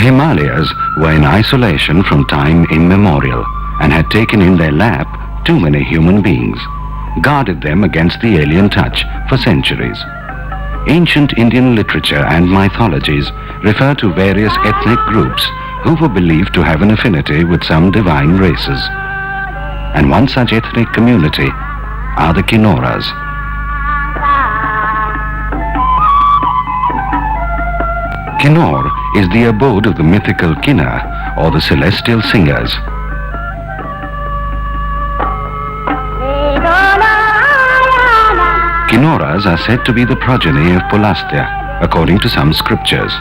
Himalayas were in isolation from time immemorial and had taken in their lap too many human beings, guarded them against the alien touch for centuries. Ancient Indian literature and mythologies refer to various ethnic groups who were believed to have an affinity with some divine races. And one such ethnic community are the Kinnauras. Kinnaur is the abode of the mythical Kinna, or the celestial singers. Kinnauras are said to be the progeny of Pulastya, according to some scriptures.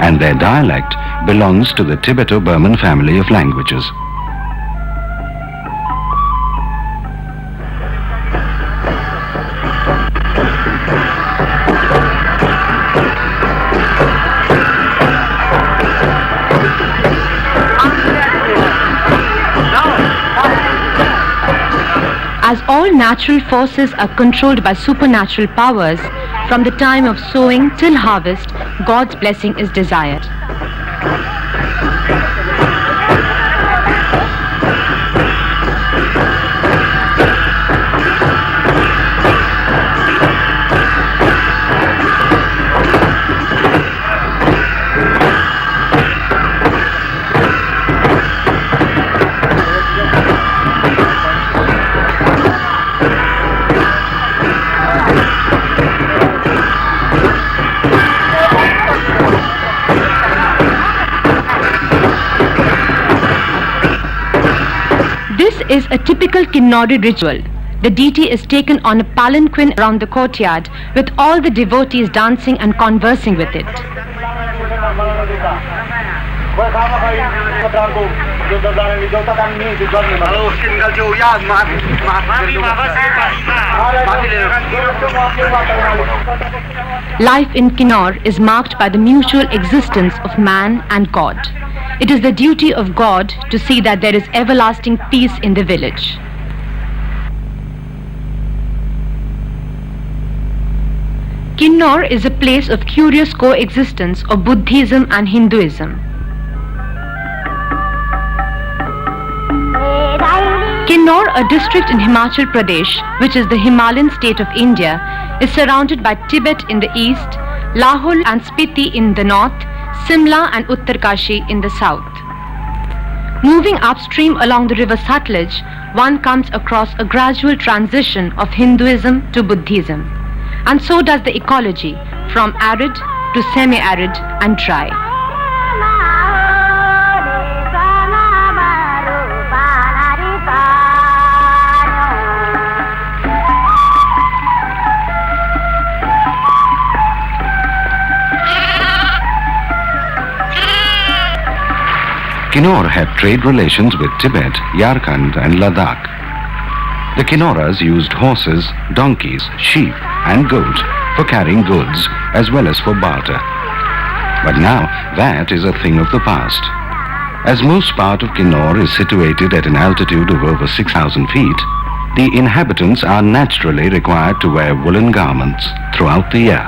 And their dialect belongs to the Tibeto-Burman family of languages. As all natural forces are controlled by supernatural powers, from the time of sowing till harvest, God's blessing is desired. This is a typical Kinnauri ritual. The deity is taken on a palanquin around the courtyard, with all the devotees dancing and conversing with it. Life in Kinnaur is marked by the mutual existence of man and God. It is the duty of God to see that there is everlasting peace in the village. Kinnaur is a place of curious coexistence of Buddhism and Hinduism. Kinnaur, a district in Himachal Pradesh, which is the Himalayan state of India, is surrounded by Tibet in the east, Lahore and Spiti in the north, Simla and Uttarkashi in the south. Moving upstream along the river Satluj, one comes across a gradual transition of Hinduism to Buddhism. And so does the ecology, from arid to semi-arid and dry. Kinnaur had trade relations with Tibet, Yarkand and Ladakh. The Kinnauras used horses, donkeys, sheep and goats for carrying goods as well as for barter. But now that is a thing of the past. As most part of Kinnaur is situated at an altitude of over 6,000 feet, the inhabitants are naturally required to wear woolen garments throughout the year.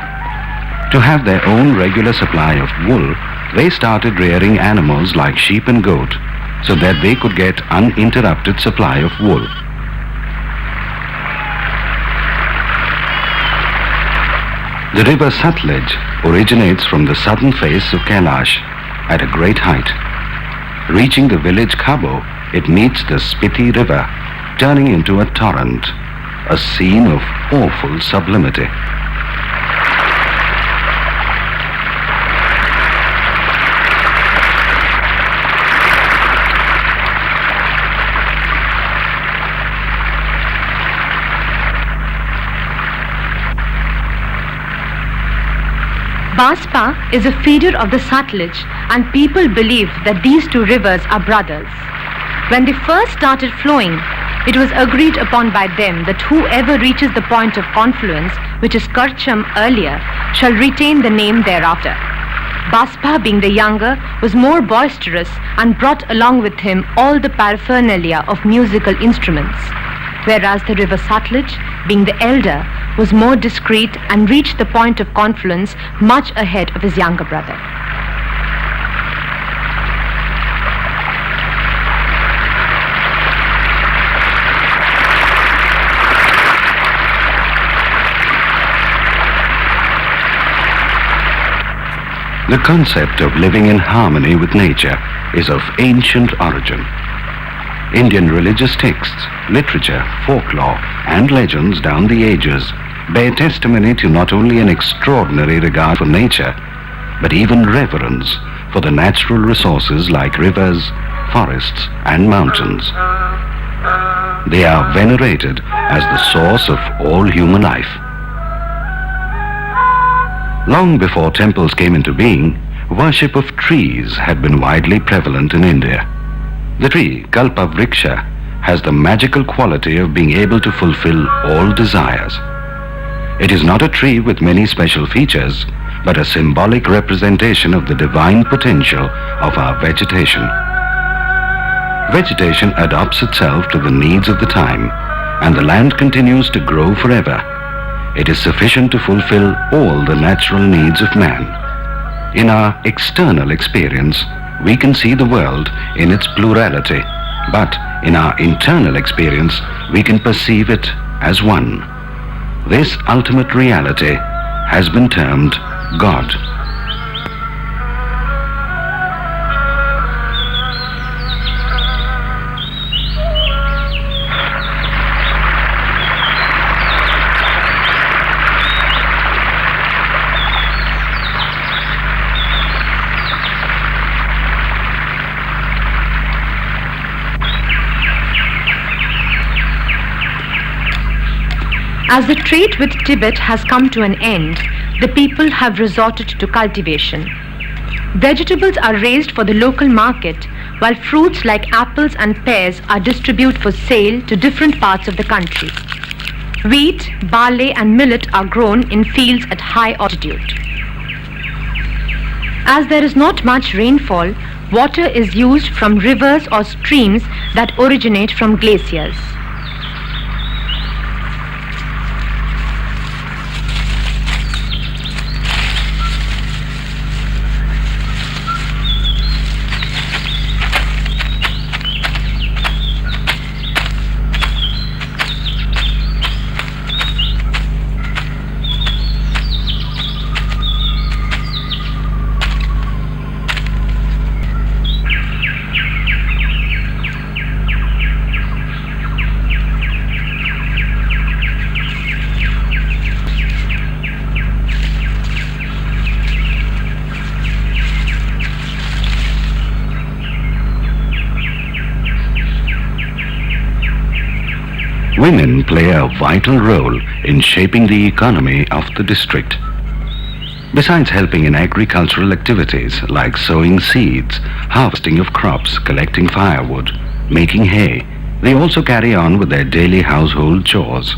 To have their own regular supply of wool, they started rearing animals like sheep and goat so that they could get uninterrupted supply of wool. The river Satluj originates from the southern face of Kailash at a great height. Reaching the village Khabo, it meets the Spiti River, turning into a torrent, a scene of awful sublimity. Baspa is a feeder of the Satluj, and people believe that these two rivers are brothers. When they first started flowing, it was agreed upon by them that whoever reaches the point of confluence, which is Karcham earlier, shall retain the name thereafter. Baspa, being the younger, was more boisterous and brought along with him all the paraphernalia of musical instruments, whereas the river Satluj, being the elder, was more discreet and reached the point of confluence much ahead of his younger brother. The concept of living in harmony with nature is of ancient origin. Indian religious texts, literature, folklore, and legends down the ages bear testimony to not only an extraordinary regard for nature, but even reverence for the natural resources like rivers, forests, and mountains. They are venerated as the source of all human life. Long before temples came into being, worship of trees had been widely prevalent in India. The tree, Kalpa Vriksha, has the magical quality of being able to fulfill all desires. It is not a tree with many special features, but a symbolic representation of the divine potential of our vegetation. Vegetation adapts itself to the needs of the time, and the land continues to grow forever. It is sufficient to fulfill all the natural needs of man. In our external experience, we can see the world in its plurality, but in our internal experience, we can perceive it as one. This ultimate reality has been termed God. As the trade with Tibet has come to an end, the people have resorted to cultivation. Vegetables are raised for the local market, while fruits like apples and pears are distributed for sale to different parts of the country. Wheat, barley, and millet are grown in fields at high altitude. As there is not much rainfall, water is used from rivers or streams that originate from glaciers. Women play a vital role in shaping the economy of the district. Besides helping in agricultural activities like sowing seeds, harvesting of crops, collecting firewood, making hay, they also carry on with their daily household chores.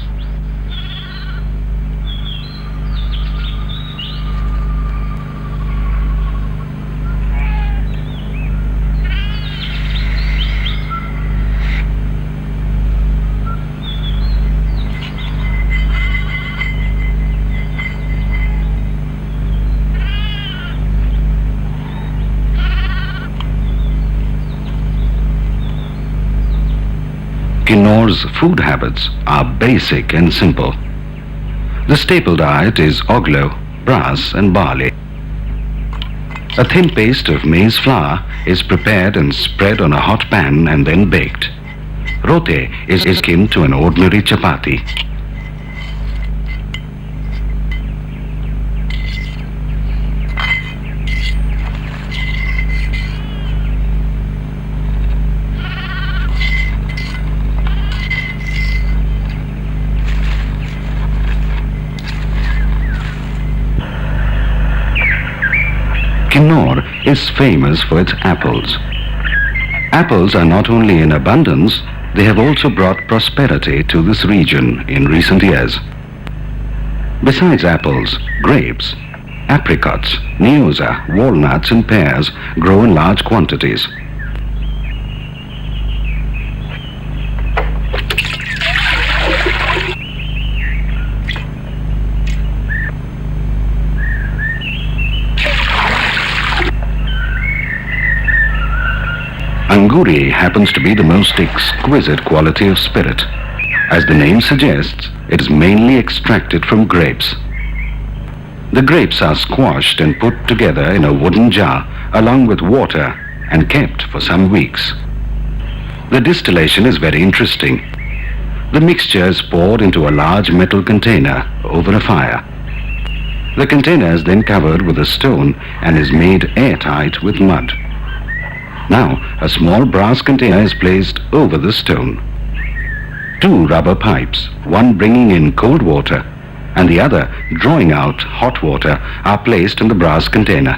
Kinnaura's food habits are basic and simple. The staple diet is oglo, brass and barley. A thin paste of maize flour is prepared and spread on a hot pan and then baked. Rote is akin to an ordinary chapati. Kinnaura is famous for its apples. Apples are not only in abundance, they have also brought prosperity to this region in recent years. Besides apples, grapes, apricots, nioza, walnuts and pears grow in large quantities. Anguri happens to be the most exquisite quality of spirit. As the name suggests, it is mainly extracted from grapes. The grapes are squashed and put together in a wooden jar along with water and kept for some weeks. The distillation is very interesting. The mixture is poured into a large metal container over a fire. The container is then covered with a stone and is made airtight with mud. Now, a small brass container is placed over the stone. 2 rubber pipes, one bringing in cold water and the other drawing out hot water, are placed in the brass container.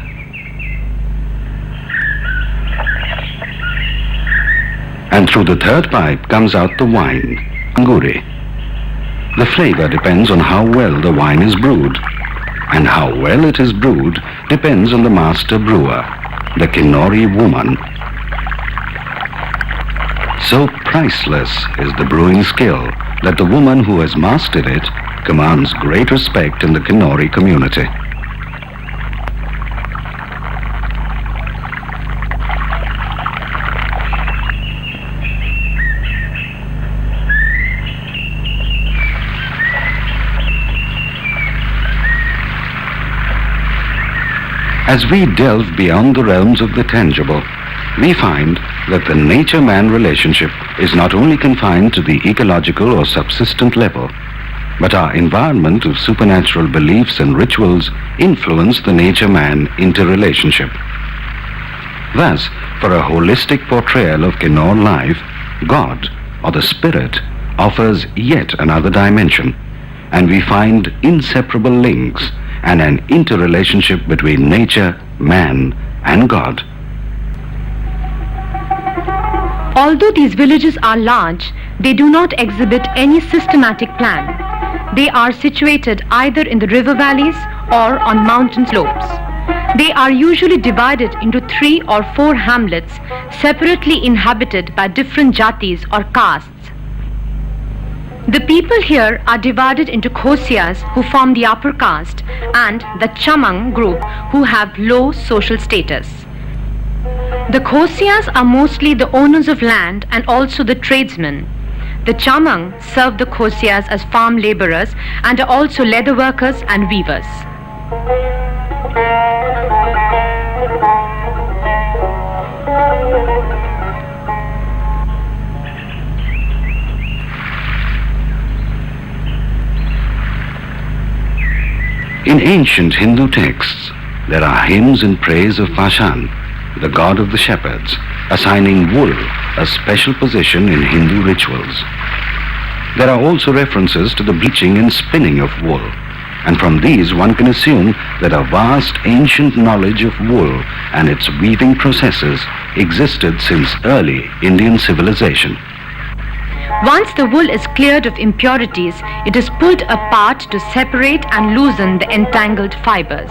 And through the third pipe comes out the wine, Kinnauri. The flavor depends on how well the wine is brewed, and how well it is brewed depends on the master brewer, the Kinnauri woman. So priceless is the brewing skill that the woman who has mastered it commands great respect in the Kinnauri community. As we delve beyond the realms of the tangible, we find that the nature-man relationship is not only confined to the ecological or subsistent level, but our environment of supernatural beliefs and rituals influence the nature-man interrelationship. Thus, for a holistic portrayal of Kinnaur life, God, or the spirit, offers yet another dimension, and we find inseparable links and an interrelationship between nature, man, and God. Although these villages are large, they do not exhibit any systematic plan. They are situated either in the river valleys or on mountain slopes. They are usually divided into 3 or 4 hamlets, separately inhabited by different jatis or castes. The people here are divided into Khosias, who form the upper caste, and the Chamang group, who have low social status. The Khosias are mostly the owners of land and also the tradesmen. The Chamang serve the Khosias as farm laborers and are also leather workers and weavers. In ancient Hindu texts, there are hymns in praise of Pashan, the god of the shepherds, assigning wool a special position in Hindu rituals. There are also references to the bleaching and spinning of wool, and from these one can assume that a vast ancient knowledge of wool and its weaving processes existed since early Indian civilization. Once the wool is cleared of impurities, it is pulled apart to separate and loosen the entangled fibers.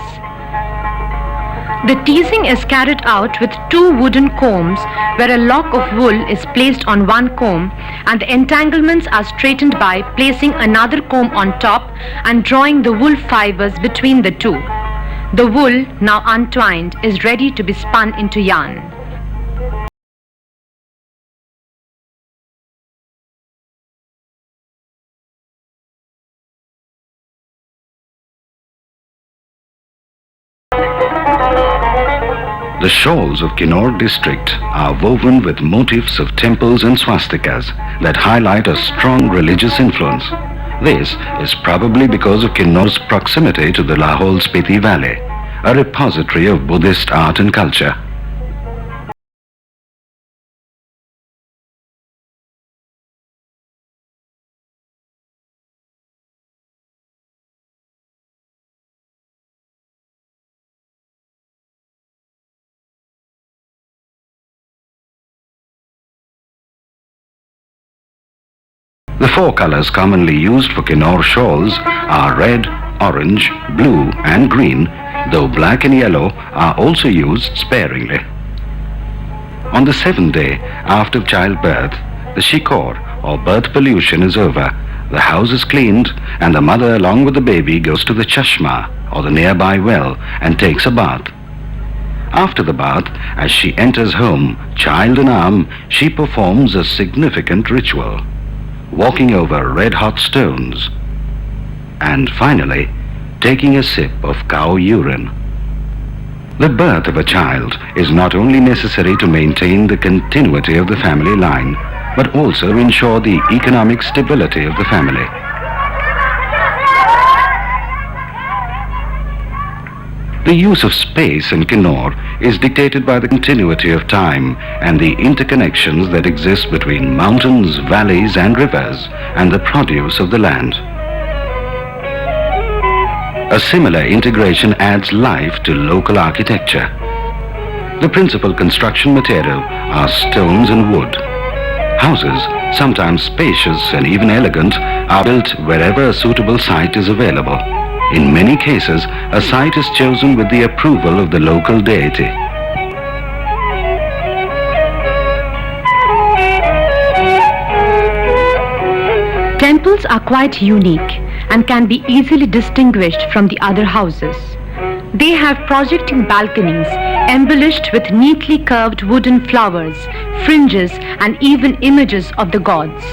The teasing is carried out with 2 wooden combs, where a lock of wool is placed on one comb and the entanglements are straightened by placing another comb on top and drawing the wool fibers between the 2. The wool, now untwined, is ready to be spun into yarn. The shawls of Kinnaur district are woven with motifs of temples and swastikas that highlight a strong religious influence. This is probably because of Kinnaur's proximity to the Lahaul-Spiti Valley, a repository of Buddhist art and culture. The 4 colors commonly used for Kinnaur shawls are red, orange, blue and green, though black and yellow are also used sparingly. On the 7th day after childbirth, the shikor or birth pollution is over, the house is cleaned and the mother along with the baby goes to the chashma or the nearby well and takes a bath. After the bath, as she enters home, child in arm, she performs a significant ritual, walking over red-hot stones. And finally, taking a sip of cow urine. The birth of a child is not only necessary to maintain the continuity of the family line, but also ensure the economic stability of the family. The use of space in Kinnaur is dictated by the continuity of time and the interconnections that exist between mountains, valleys and rivers and the produce of the land. A similar integration adds life to local architecture. The principal construction material are stones and wood. Houses, sometimes spacious and even elegant, are built wherever a suitable site is available. In many cases, a site is chosen with the approval of the local deity. Temples are quite unique and can be easily distinguished from the other houses. They have projecting balconies embellished with neatly curved wooden flowers, fringes, and even images of the gods.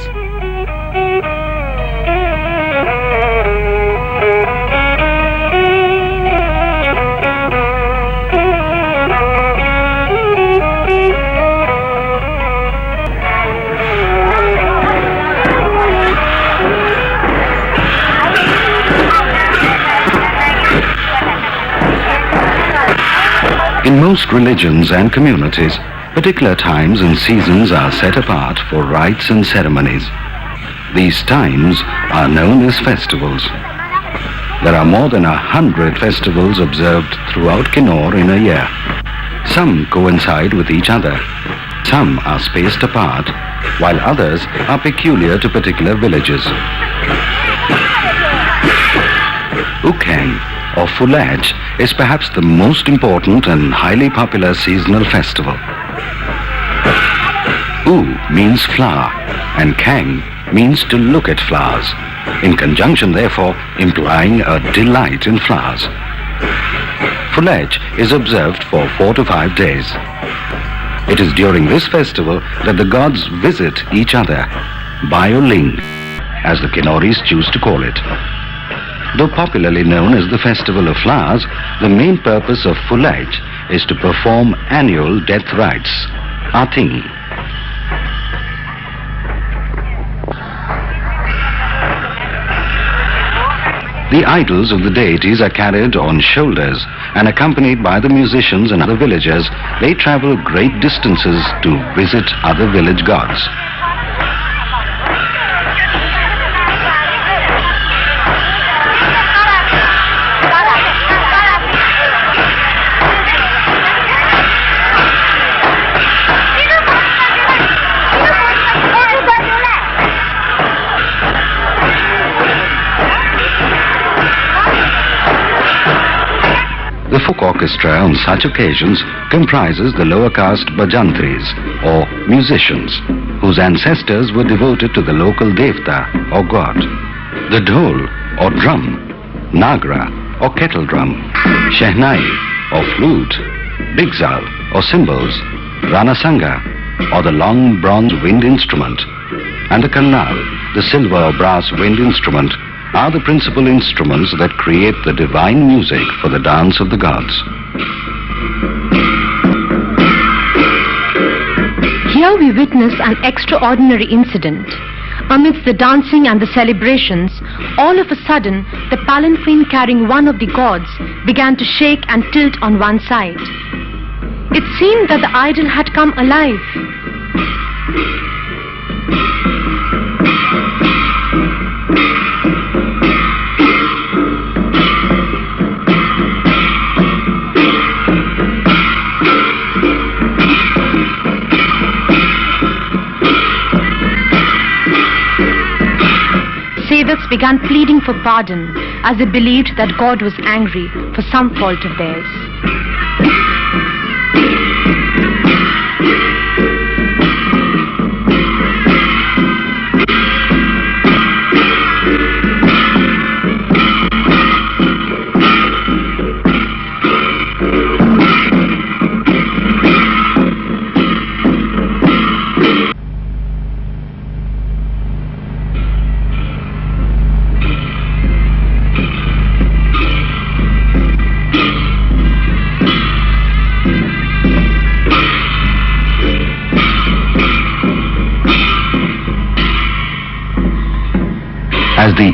In most religions and communities, particular times and seasons are set apart for rites and ceremonies. These times are known as festivals. There are more than 100 festivals observed throughout Kinnaur in a year. Some coincide with each other. Some are spaced apart, while others are peculiar to particular villages. Ukang, or Fulaj, is perhaps the most important and highly popular seasonal festival. U means flower and Kang means to look at flowers, in conjunction therefore implying a delight in flowers. Fulaj is observed for 4 to 5 days. It is during this festival that the gods visit each other, Bioling, as the Kinnauris choose to call it. Though popularly known as the Festival of Flowers, the main purpose of Fulaj is to perform annual death rites, Ating. The idols of the deities are carried on shoulders and accompanied by the musicians and other villagers. They travel great distances to visit other village gods. The folk orchestra on such occasions comprises the lower caste bhajantris, or musicians, whose ancestors were devoted to the local devta, or god. The dhol, or drum, nagra, or kettle drum, shehnai, or flute, bigzal, or cymbals, ranasanga, or the long bronze wind instrument, and the kannal, the silver or brass wind instrument, are the principal instruments that create the divine music for the dance of the gods. Here we witness an extraordinary incident. Amidst the dancing and the celebrations, all of a sudden, the palanquin carrying one of the gods began to shake and tilt on one side. It seemed that the idol had come alive. Sevaks began pleading for pardon as they believed that God was angry for some fault of theirs.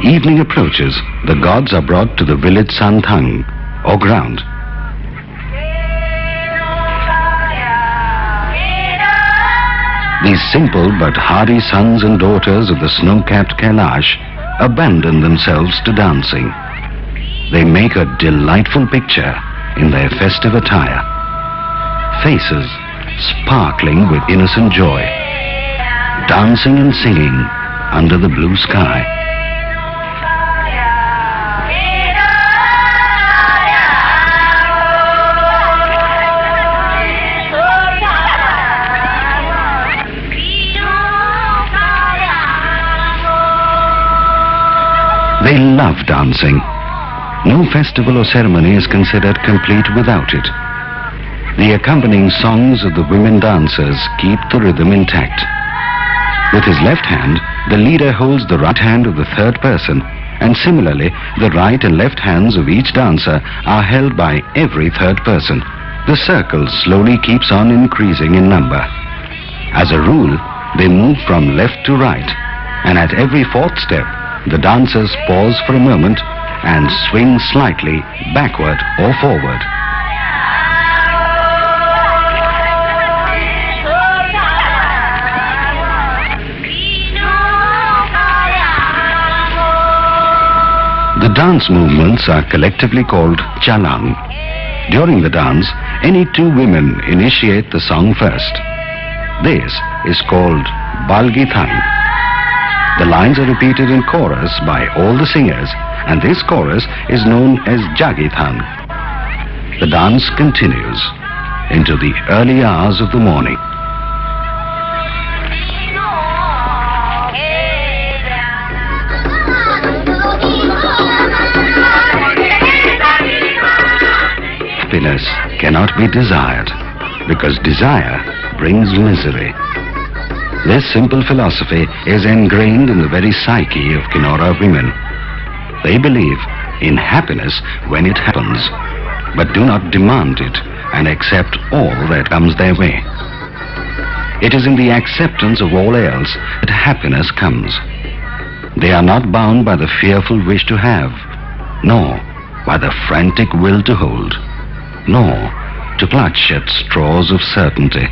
evening approaches, the gods are brought to the village Santhang, or ground. These simple but hardy sons and daughters of the snow-capped Kailash abandon themselves to dancing. They make a delightful picture in their festive attire. Faces sparkling with innocent joy, dancing and singing under the blue sky. They love dancing. No festival or ceremony is considered complete without it. The accompanying songs of the women dancers keep the rhythm intact. With his left hand, the leader holds the right hand of the third person, and similarly, the right and left hands of each dancer are held by every third person. The circle slowly keeps on increasing in number. As a rule, they move from left to right, and at every fourth step, the dancers pause for a moment and swing slightly backward or forward. The dance movements are collectively called chalang. During the dance, any two women initiate the song first. This is called balgithang. The lines are repeated in chorus by all the singers, and this chorus is known as Jagithang. The dance continues into the early hours of the morning. Happiness cannot be desired, because desire brings misery. This simple philosophy is ingrained in the very psyche of Kinnaura women. They believe in happiness when it happens, but do not demand it and accept all that comes their way. It is in the acceptance of all else that happiness comes. They are not bound by the fearful wish to have, nor by the frantic will to hold, nor to clutch at straws of certainty.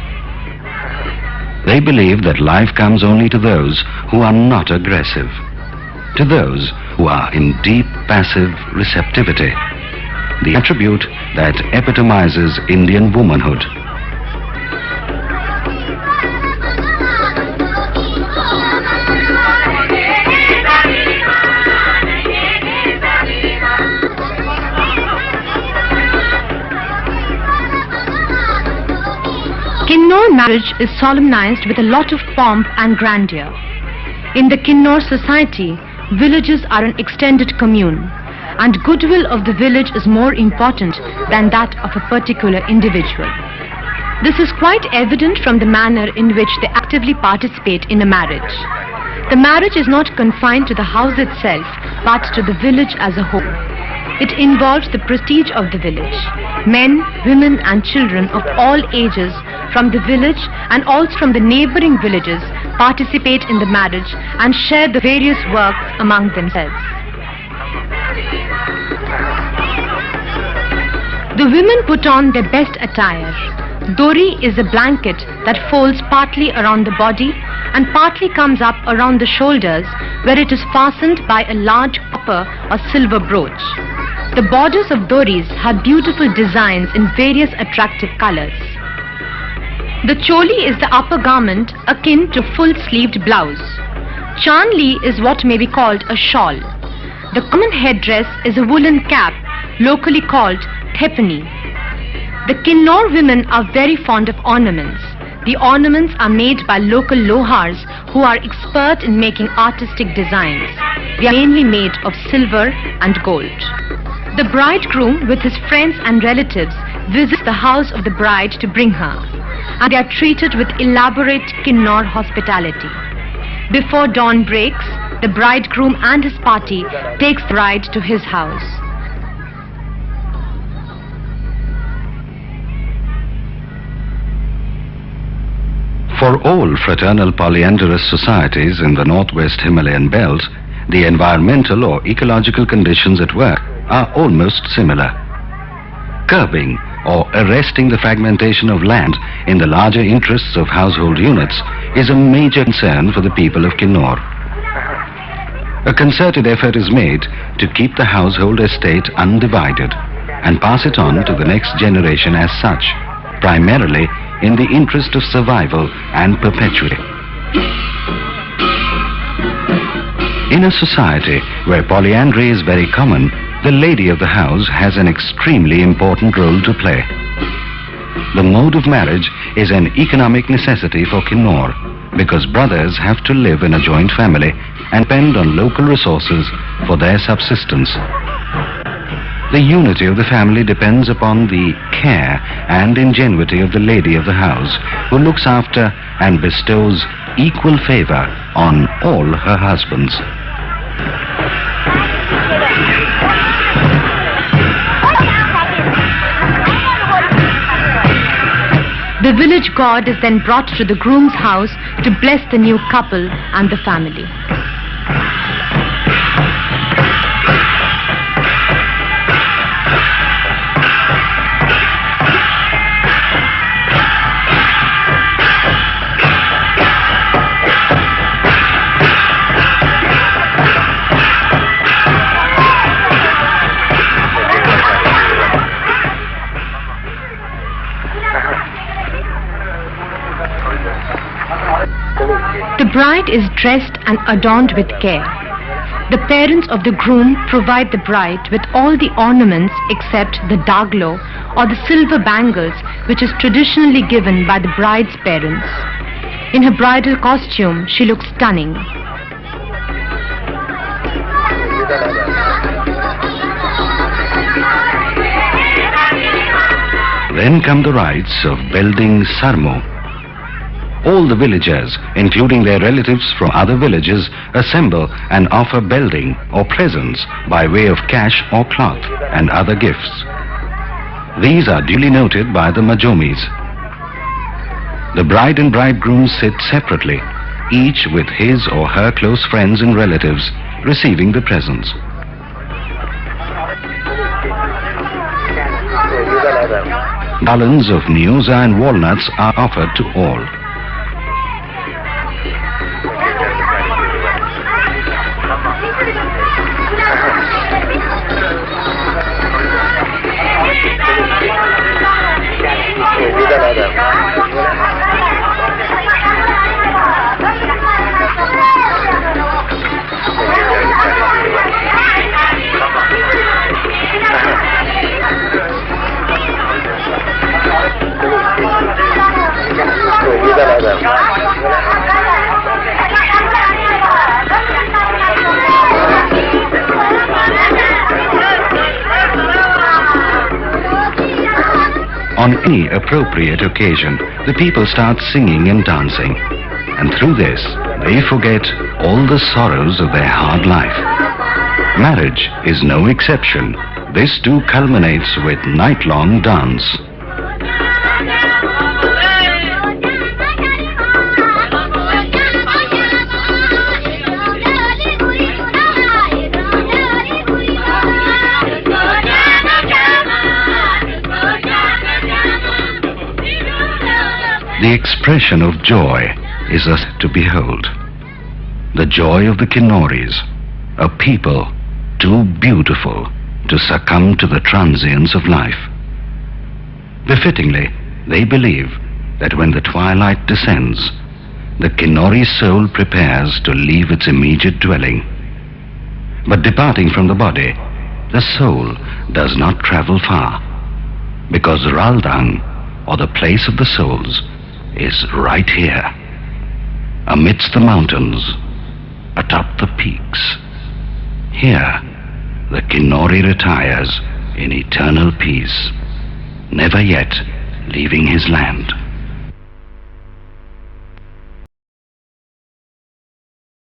They believe that life comes only to those who are not aggressive, to those who are in deep passive receptivity, the attribute that epitomizes Indian womanhood. Kinnaur marriage is solemnized with a lot of pomp and grandeur. In the Kinnaur society, villages are an extended commune, and goodwill of the village is more important than that of a particular individual. This is quite evident from the manner in which they actively participate in a marriage. The marriage is not confined to the house itself, but to the village as a whole. It involves the prestige of the village. Men, women and children of all ages from the village and also from the neighboring villages participate in the marriage and share the various works among themselves. The women put on their best attire. Dori is a blanket that folds partly around the body and partly comes up around the shoulders, where it is fastened by a large copper or silver brooch. The borders of doris have beautiful designs in various attractive colors. The choli is the upper garment akin to full-sleeved blouse. Chanli is what may be called a shawl. The common headdress is a woolen cap, locally called thepani. The Kinnaur women are very fond of ornaments. The ornaments are made by local lohars who are expert in making artistic designs. They are mainly made of silver and gold. The bridegroom with his friends and relatives visits the house of the bride to bring her, and they are treated with elaborate Kinnaur hospitality. Before dawn breaks, the bridegroom and his party takes the bride to his house. For all fraternal polyandrous societies in the northwest Himalayan belt, the environmental or ecological conditions at work are almost similar. Curbing or arresting the fragmentation of land in the larger interests of household units is a major concern for the people of Kinnaur. A concerted effort is made to keep the household estate undivided and pass it on to the next generation as such, primarily in the interest of survival and perpetuity. In a society where polyandry is very common, the lady of the house has an extremely important role to play. The mode of marriage is an economic necessity for Kinnaur because brothers have to live in a joint family and depend on local resources for their subsistence. The unity of the family depends upon the care and ingenuity of the lady of the house, who looks after and bestows equal favor on all her husbands. The village god is then brought to the groom's house to bless the new couple and the family. The bride is dressed and adorned with care. The parents of the groom provide the bride with all the ornaments except the daglo or the silver bangles, which is traditionally given by the bride's parents. In her bridal costume, she looks stunning. Then come the rites of building sarmo. All the villagers, including their relatives from other villages, assemble and offer belding or presents by way of cash or cloth and other gifts. These are duly noted by the Majomis. The bride and bridegroom sit separately, each with his or her close friends and relatives, receiving the presents. Garlands of nyuza and walnuts are offered to all. On any appropriate occasion, the people start singing and dancing, and through this, they forget all the sorrows of their hard life. Marriage is no exception. This too culminates with night-long dance. The expression of joy is a sight to behold. The joy of the Kinnauris, a people too beautiful to succumb to the transience of life. Befittingly, they believe that when the twilight descends, the Kinnauri soul prepares to leave its immediate dwelling. But departing from the body, the soul does not travel far, because Raldang, or the place of the souls, is right here, amidst the mountains, atop the peaks. Here, the Kinnauri retires in eternal peace, never yet leaving his land.